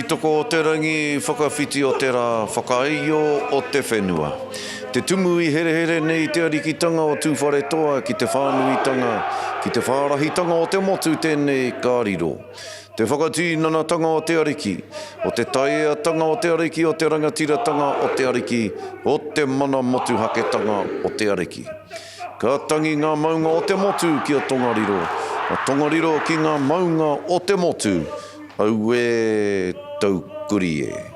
toko o te rangi whakawhiti o te rā whakaio o te whenua. Te tumu I here nei te arikitanga o tūwhare toa ki te whānuitanga, ki te whārahitanga o te motu tēnei kāriro. Te whakatīnanatanga o te ariki, o te taeatanga o te ariki, o te rangatiratanga o te ariki, o te mana motu haketanga o te ariki. Ka tangi ngā maunga o te motu ki a Tongariro, a Tongariro ki ngā maunga o te motu, au e taukuri e.